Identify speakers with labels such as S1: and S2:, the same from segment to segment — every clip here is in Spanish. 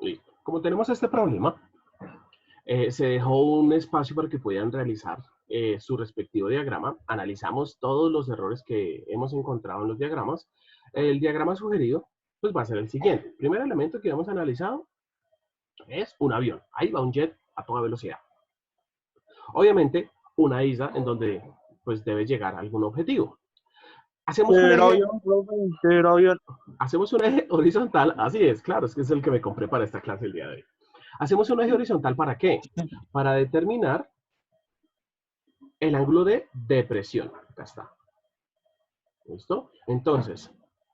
S1: Listo. Como tenemos este problema, se dejó un espacio para que puedan realizar su respectivo diagrama. Analizamos todos los errores que hemos encontrado en los diagramas. El diagrama sugerido pues, va a ser el siguiente. El primer elemento que hemos analizado es un avión. Ahí va un jet a toda velocidad. Obviamente, una isla en donde pues, debe llegar a algún objetivo. Hacemos un eje, hacemos un eje horizontal, así es, claro, es que es el que me compré para esta clase el día de hoy. Hacemos un eje horizontal, ¿para qué? Para determinar el ángulo de depresión. Acá está. ¿Listo? Entonces,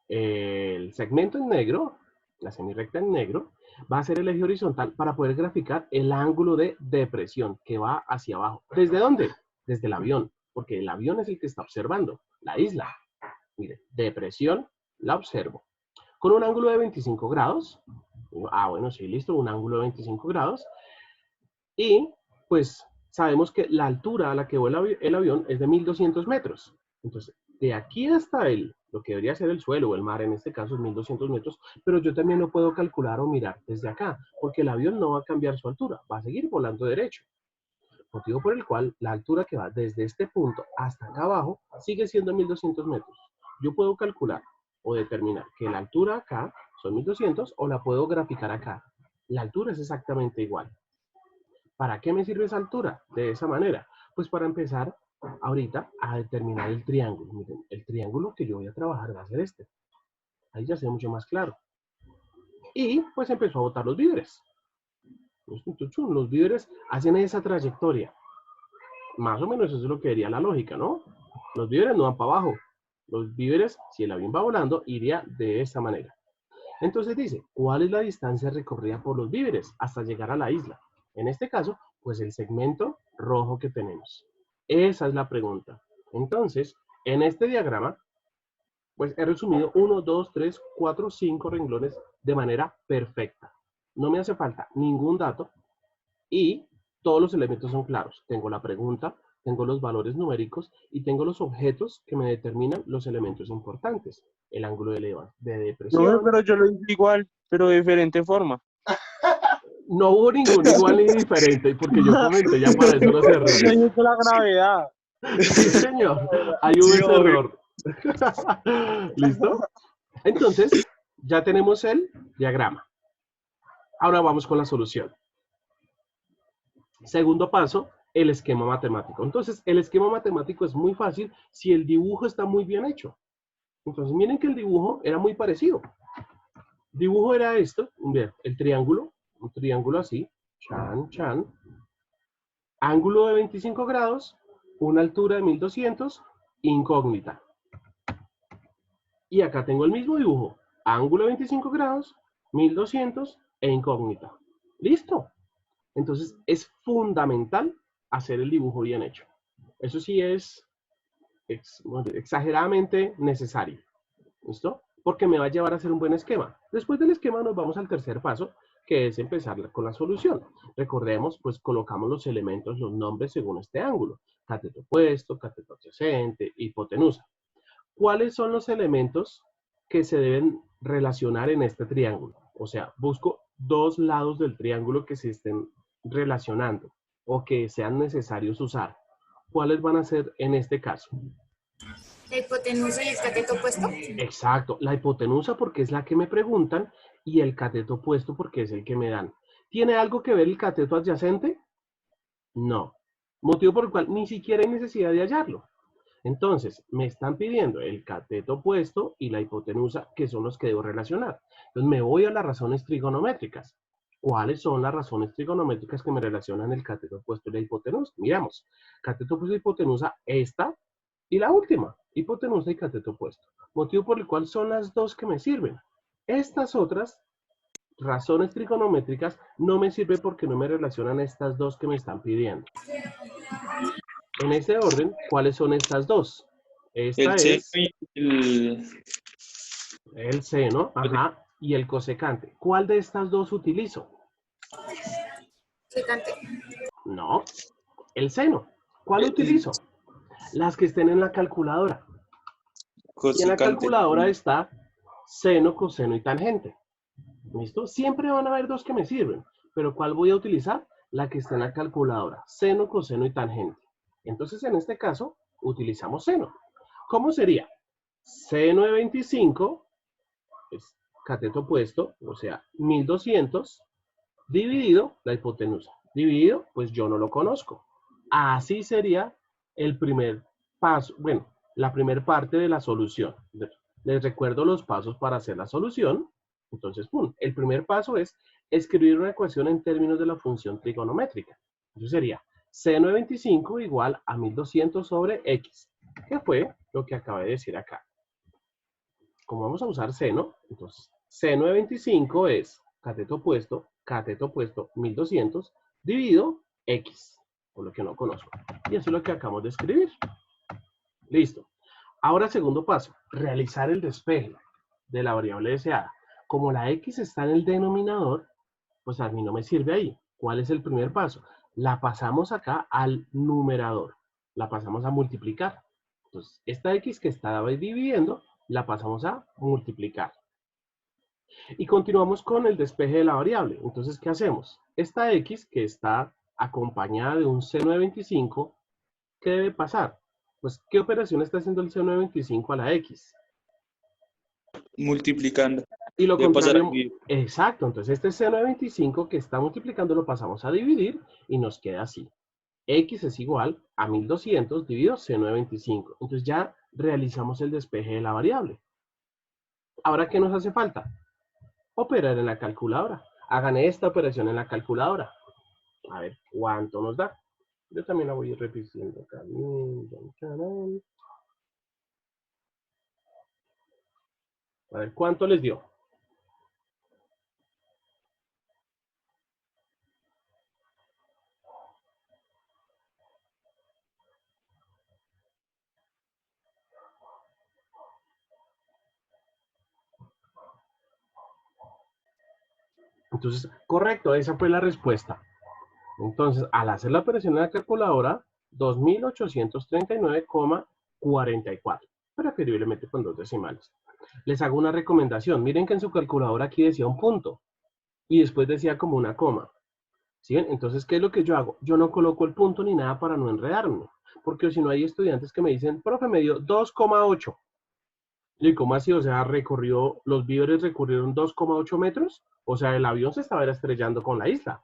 S1: el segmento en negro, la semirrecta en negro, va a ser el eje horizontal para poder graficar el ángulo de depresión que va hacia abajo. ¿Desde dónde? Desde el avión, porque el avión es el que está observando la isla. Mire, depresión la observo. Con un ángulo de 25 grados. Bueno, sí, listo, un ángulo de 25 grados. Y, pues, sabemos que la altura a la que vuela el avión es de 1200 metros. Entonces, de aquí hasta lo que debería ser el suelo o el mar, en este caso es 1200 metros, pero yo también lo puedo calcular o mirar desde acá, porque el avión no va a cambiar su altura, va a seguir volando derecho. Motivo por el cual la altura que va desde este punto hasta acá abajo sigue siendo 1200 metros. Yo puedo calcular o determinar que la altura acá son 1200 o la puedo graficar acá. La altura es exactamente igual. ¿Para qué me sirve esa altura? De esa manera. Pues para empezar ahorita a determinar el triángulo. Miren, el triángulo que yo voy a trabajar va a ser este. Ahí ya se ve mucho más claro. Y pues empezó a botar los víveres. Los víveres hacen esa trayectoria. Más o menos eso es lo que diría la lógica, ¿no? Los víveres no van para abajo. Los víveres, si el avión va volando, iría de esta manera. Entonces dice, ¿cuál es la distancia recorrida por los víveres hasta llegar a la isla? En este caso, pues el segmento rojo que tenemos. Esa es la pregunta. Entonces, en este diagrama, pues he resumido 1, 2, 3, 4, 5 renglones de manera perfecta. No me hace falta ningún dato y todos los elementos son claros. Tengo la pregunta, tengo los valores numéricos y tengo los objetos que me determinan los elementos importantes. El ángulo de
S2: No,
S1: depresión.
S2: pero yo lo hice igual, pero de diferente forma.
S1: No hubo ningún igual ni diferente, porque yo comenté ya para eso los
S2: Yo
S1: errores.
S2: hice la gravedad.
S1: Sí, señor, ahí hubo
S2: Sí,
S1: ese
S2: obvio.
S1: error. ¿Listo? Entonces, ya tenemos el diagrama. Ahora vamos con la solución. Segundo paso, el esquema matemático. Entonces, el esquema matemático es muy fácil si el dibujo está muy bien hecho. Entonces, miren que el dibujo era muy parecido. El dibujo era esto, el triángulo, un triángulo así, chan, chan. Ángulo de 25 grados, una altura de 1200, incógnita. Y acá tengo el mismo dibujo, ángulo de 25 grados, 1200 e incógnita. ¿Listo? Entonces es fundamental hacer el dibujo bien hecho. Eso sí es exageradamente necesario. ¿Listo? Porque me va a llevar a hacer un buen esquema. Después del esquema nos vamos al tercer paso, que es empezar con la solución. Recordemos, pues colocamos los elementos, los nombres según este ángulo. Cateto opuesto, cateto adyacente, hipotenusa. ¿Cuáles son los elementos que se deben relacionar en este triángulo? O sea, busco dos lados del triángulo que se estén relacionando o que sean necesarios usar. ¿Cuáles van a ser en este caso?
S3: La hipotenusa y el cateto opuesto.
S1: Exacto, la hipotenusa porque es la que me preguntan y el cateto opuesto porque es el que me dan. ¿Tiene algo que ver el cateto adyacente? No. Motivo por el cual ni siquiera hay necesidad de hallarlo. Entonces, me están pidiendo el cateto opuesto y la hipotenusa, que son los que debo relacionar. Entonces, me voy a las razones trigonométricas. ¿Cuáles son las razones trigonométricas que me relacionan el cateto opuesto y la hipotenusa? Miramos, cateto opuesto y hipotenusa, esta y la última, hipotenusa y cateto opuesto. Motivo por el cual son las dos que me sirven. Estas otras razones trigonométricas no me sirven porque no me relacionan estas dos que me están pidiendo. En ese orden, ¿cuáles son estas dos? Esta
S2: El seno
S1: es
S2: y el...
S1: el seno, ajá, y el cosecante. ¿Cuál de estas dos utilizo?
S3: Secante.
S1: No, el seno. ¿Cuál utilizo? Las que estén en la calculadora. Y en la
S2: Cosecante.
S1: calculadora está seno, coseno y tangente. ¿Listo? Siempre van a haber dos que me sirven, pero ¿cuál voy a utilizar? La que está en la calculadora, seno, coseno y tangente. Entonces, en este caso, utilizamos seno. ¿Cómo sería? Seno de 25 es cateto opuesto, o sea, 1200 dividido la hipotenusa. Dividido, pues yo no lo conozco. Así sería el primer paso, bueno, la primera parte de la solución. Les recuerdo los pasos para hacer la solución. Entonces, ¡pum! El primer paso es escribir una ecuación en términos de la función trigonométrica. Eso sería seno de 25 igual a 1200 sobre x, que fue lo que acabé de decir acá. Como vamos a usar seno, entonces seno de 25 es cateto opuesto, 1200 dividido x, por lo que no conozco. Y eso es lo que acabamos de escribir. Listo. Ahora, segundo paso, realizar el despeje de la variable deseada. Como la x está en el denominador, pues a mí no me sirve ahí. ¿Cuál es el primer paso? La pasamos acá al numerador. La pasamos a multiplicar. Entonces, esta x que estaba dividiendo, la pasamos a multiplicar. Y continuamos con el despeje de la variable. Entonces, ¿qué hacemos? Esta x que está acompañada de un seno de 25, ¿qué debe pasar? Pues, ¿qué operación está haciendo el seno de 25 a la x?
S2: Multiplicando.
S1: Y lo
S2: Debe pasar a
S1: contrario,
S2: dividir.
S1: exacto, entonces este seno de 25 que está multiplicando lo pasamos a dividir y nos queda así. X es igual a 1200 dividido seno de 25. Entonces ya realizamos el despeje de la variable. Ahora, ¿qué nos hace falta? Operar en la calculadora. Hagan esta operación en la calculadora. A ver cuánto nos da. Yo también la voy repitiendo acá. A ver cuánto les dio. Entonces, correcto, esa fue la respuesta. Entonces, al hacer la operación en la calculadora, 2839,44, preferiblemente con dos decimales. Les hago una recomendación. Miren que en su calculadora aquí decía un punto y después decía como una coma. ¿Sí ven? Entonces, ¿qué es lo que yo hago? Yo no coloco el punto ni nada para no enredarme. Porque si no hay estudiantes que me dicen, profe, me dio 2,8. ¿Y cómo así? O sea, los víveres recorrieron 2,8 metros. O sea, el avión se estaba estrellando con la isla.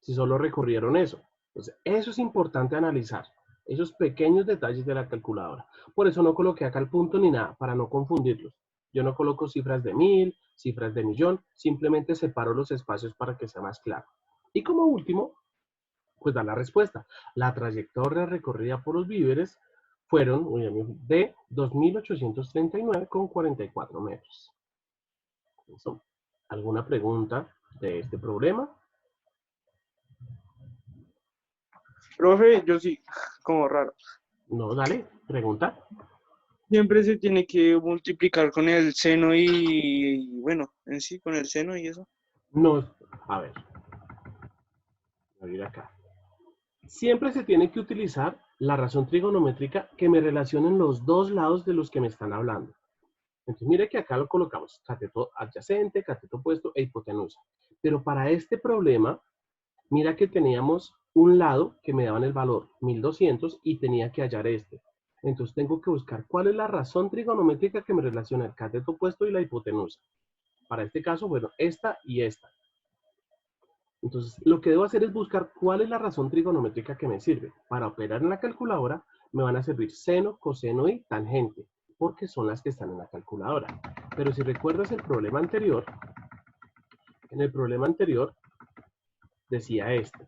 S1: Si solo recorrieron eso. Entonces, eso es importante analizar, esos pequeños detalles de la calculadora. Por eso no coloqué acá el punto ni nada, para no confundirlos. Yo no coloco cifras de 1000, cifras de millón, simplemente separo los espacios para que sea más claro. Y como último, pues da la respuesta. La trayectoria recorrida por los víveres fueron de 2839,44 metros. ¿Listo? ¿Alguna pregunta de este problema?
S2: Profe, yo sí, como raro.
S1: No, dale, pregunta.
S2: Siempre se tiene que multiplicar con el seno y bueno, en sí, con el seno y eso.
S1: No, a ver. Voy a ir acá. Siempre se tiene que utilizar la razón trigonométrica que me relacionen los dos lados de los que me están hablando. Entonces, mire que acá lo colocamos, cateto adyacente, cateto opuesto e hipotenusa. Pero para este problema, mira que teníamos un lado que me daban el valor 1200 y tenía que hallar este. Entonces tengo que buscar cuál es la razón trigonométrica que me relaciona el cateto opuesto y la hipotenusa. Para este caso, bueno, esta y esta. Entonces, lo que debo hacer es buscar cuál es la razón trigonométrica que me sirve. Para operar en la calculadora, me van a servir seno, coseno y tangente, porque son las que están en la calculadora. Pero si recuerdas el problema anterior, en el problema anterior decía este.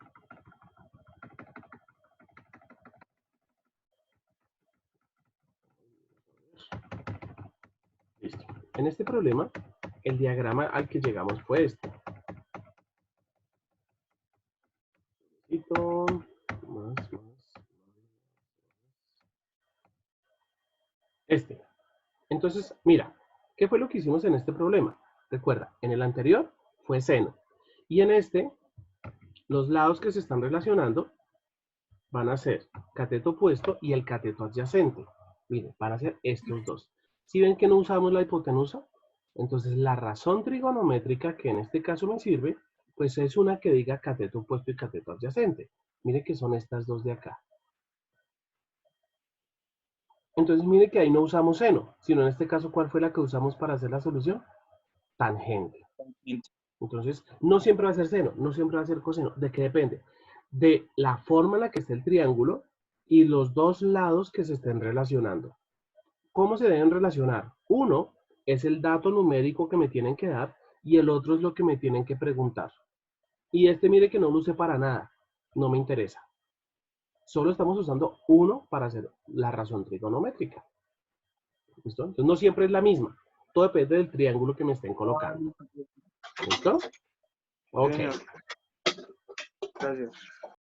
S1: Listo. En este problema, el diagrama al que llegamos fue este. Este. Entonces, mira, ¿qué fue lo que hicimos en este problema? Recuerda, en el anterior fue seno. Y en este, los lados que se están relacionando van a ser cateto opuesto y el cateto adyacente. Miren, van a ser estos dos. ¿Sí ven que no usamos la hipotenusa? Entonces, la razón trigonométrica que en este caso me sirve, pues es una que diga cateto opuesto y cateto adyacente. Mire que son estas dos de acá. Entonces, mire que ahí no usamos seno, sino en este caso, ¿cuál fue la que usamos para hacer la solución? Tangente. Entonces, no siempre va a ser seno, no siempre va a ser coseno. ¿De qué depende? De la forma en la que esté el triángulo y los dos lados que se estén relacionando. ¿Cómo se deben relacionar? Uno es el dato numérico que me tienen que dar y el otro es lo que me tienen que preguntar. Y este mire que no lo use para nada, no me interesa. Solo estamos usando uno para hacer la razón trigonométrica. ¿Listo? Entonces no siempre es la misma. Todo depende del triángulo que me estén colocando. ¿Listo? Ok.
S2: Gracias.